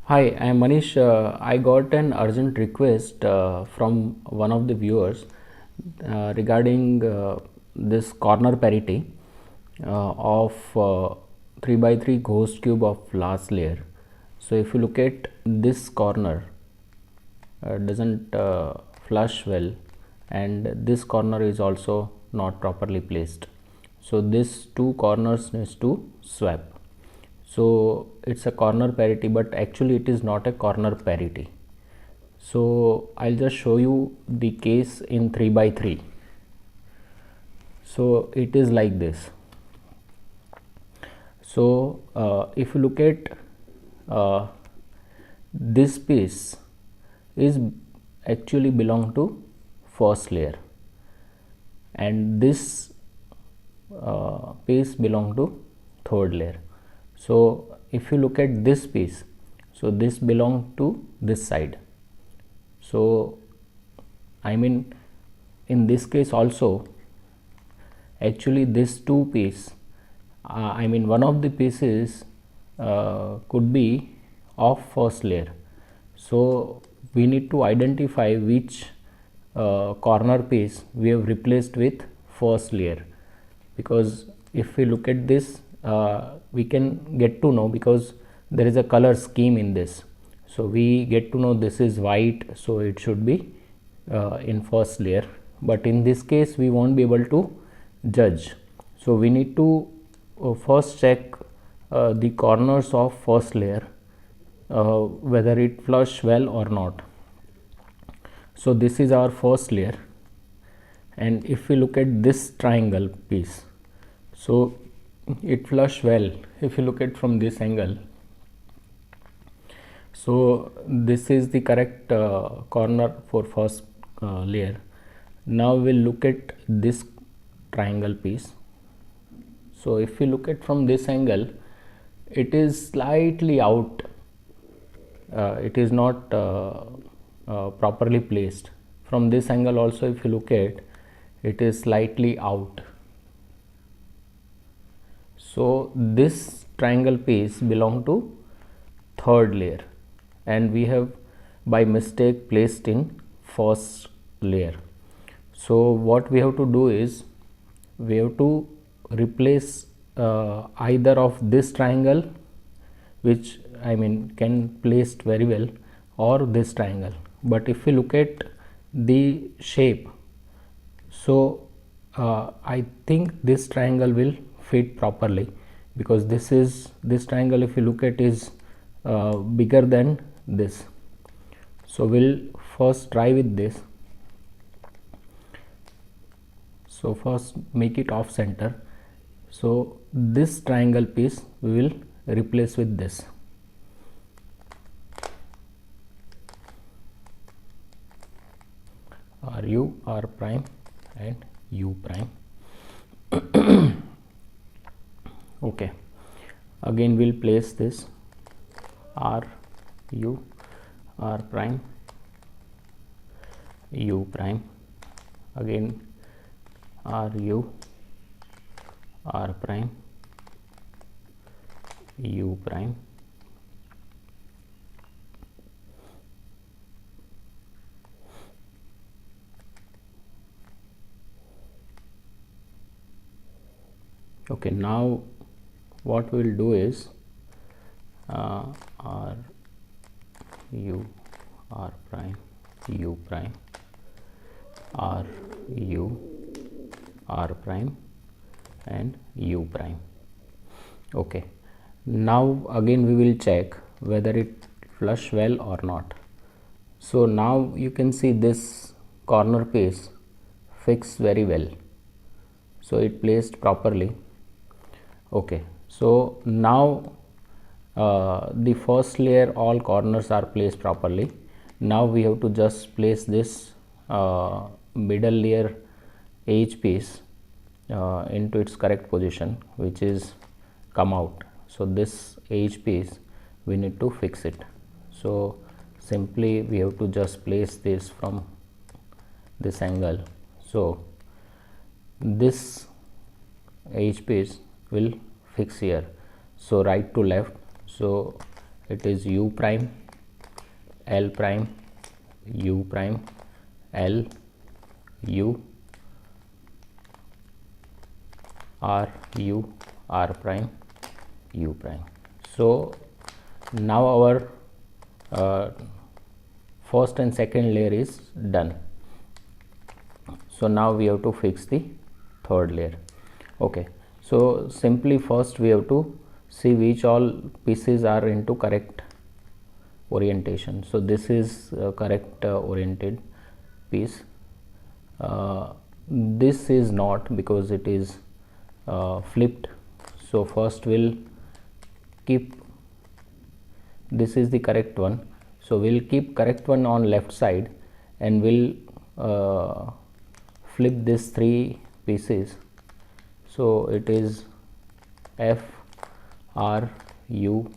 Hi, I am Manish. I got an urgent request from one of the viewers regarding this corner parity of 3 by 3 ghost cube of last layer. So if you look at this corner, doesn't flush well, and this corner is also not properly placed. So these two corners needs to swap. So it's a corner parity, but actually it is not a corner parity. So I'll just show you the case in 3 by 3. So it is like this. So if you look at uh, this piece is actually belong to first layer, and this piece belong to third layer. So if you look at this piece, so this belong to this side. So I mean, in this case also, actually this two piece, I mean one of the pieces could be of first layer. So we need to identify which corner piece we have replaced with first layer, because if we look at this, we can get to know, because there is a color scheme in this. So we get to know this is white, so it should be in first layer, but in this case we won't be able to judge. So we need to first check the corners of first layer, whether it flush well or not. So this is our first layer, and if we look at this triangle piece, so it flush well if you look at from this angle. So this is the correct corner for first layer. Now we'll look at this triangle piece. So if we look at from this angle, it is slightly out, it is not properly placed. From this angle also, if you look at, it is slightly out. So this triangle piece belong to third layer, and we have by mistake placed in first layer. So what we have to do is, we have to replace either of this triangle, which I mean can placed very well, or this triangle. But if we look at the shape, so I think this triangle will fit properly, because this triangle, if you look at, is bigger than this. So we'll first try with this. So first make it off center. So this triangle piece we will replace with this. RU, R prime and U prime. Okay, again we'll place this R, U, R prime, U prime, again R, U, R prime, U prime. Okay, now what we will do is R, U, R prime, U prime, R, U, R prime and U prime. Okay, now again we will check whether it flush well or not. So now you can see this corner piece fixed very well, so it placed properly. Okay, so now the first layer all corners are placed properly. Now we have to just place this middle layer edge piece into its correct position, which is come out. So this edge piece we need to fix it. So simply we have to just place this from this angle. So this edge piece will fix here, so right to left. So it is U prime, L prime, U prime, L, U, R, U, R prime, U prime. So now our first and second layer is done. So now we have to fix the third layer. Okay, so simply first we have to see which all pieces are into correct orientation. So this is correct oriented piece. This is not, because it is flipped. So first we'll keep, this is the correct one, so we'll keep correct one on left side, and we'll flip these three pieces. So it is F, R, U,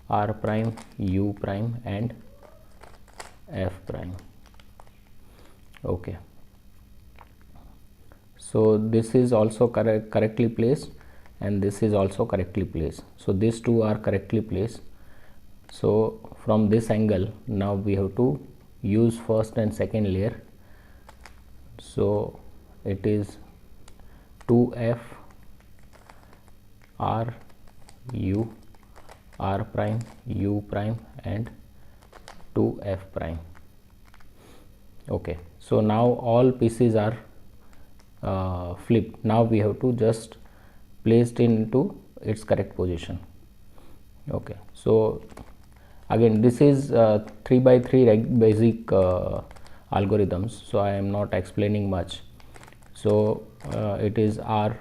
R prime, U prime, and F prime. Okay, so this is also correctly placed, and this is also correctly placed. So these two are correctly placed. So from this angle, now we have to use first and second layer. So it is 2F, R, U, R prime, U prime, and 2F prime. Okay, so now all pieces are flipped. Now we have to just place it into its correct position. Okay, so again this is 3x3 basic algorithms, so I am not explaining much. So it is R,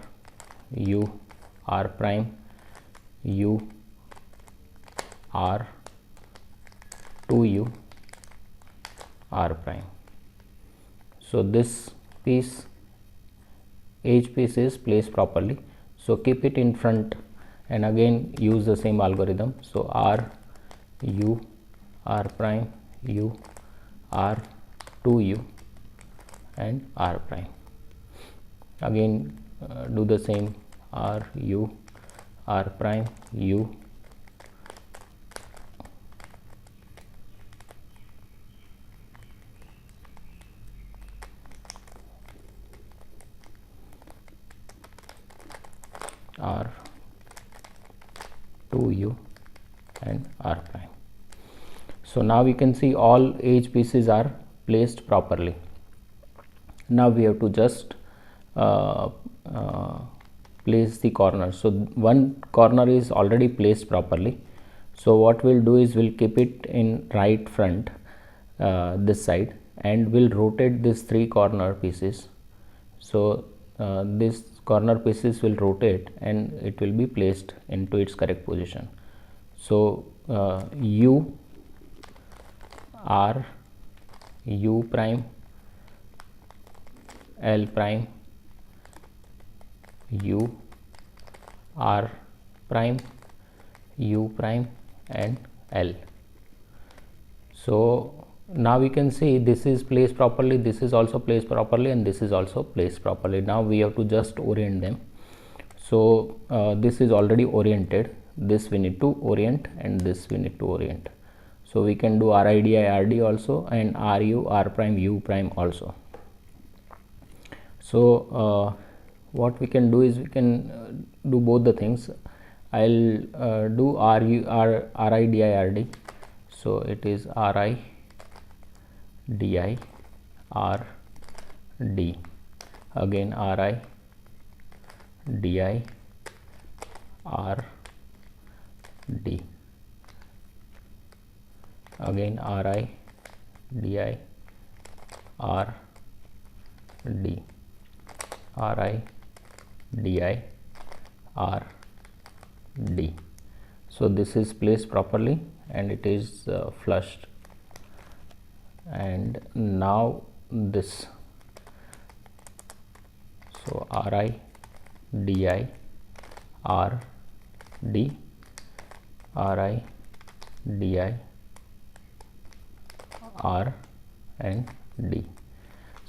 U, R prime, U, R, 2U, R prime. So this piece, each piece is placed properly. So keep it in front and again use the same algorithm. So R, U, R prime, U, R, 2U, and R prime. Again do the same, R, U, R prime, U, R, 2U, and R prime. So now we can see all edge pieces are placed properly. Now we have to just place the corner. So one corner is already placed properly. So what we'll do is we'll keep it in right front, this side, and we'll rotate these three corner pieces. So these corner pieces will rotate and it will be placed into its correct position. So U, R, U prime, L prime, U, R prime, U prime, and L. So now we can see this is placed properly, this is also placed properly, and this is also placed properly. Now we have to just orient them. So this is already oriented, this we need to orient, and this we need to orient. So we can do RIDI RD also, and RU, R prime, U prime also. So what we can do is we can do both the things. I'll do RIDI RD. So it is RI, DI, R, D. Again RI, DI, R, D. Again RI, DI, R, D. RI, DI, R, D. So this is placed properly and it is flushed. And now this, so RI, DI, R, D, RI, DI, R, and D.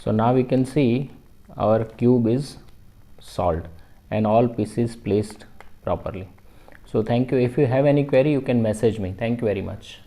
So now we can see our cube is solved and all pieces placed properly. So thank you. If you have any query, you can message me. Thank you very much.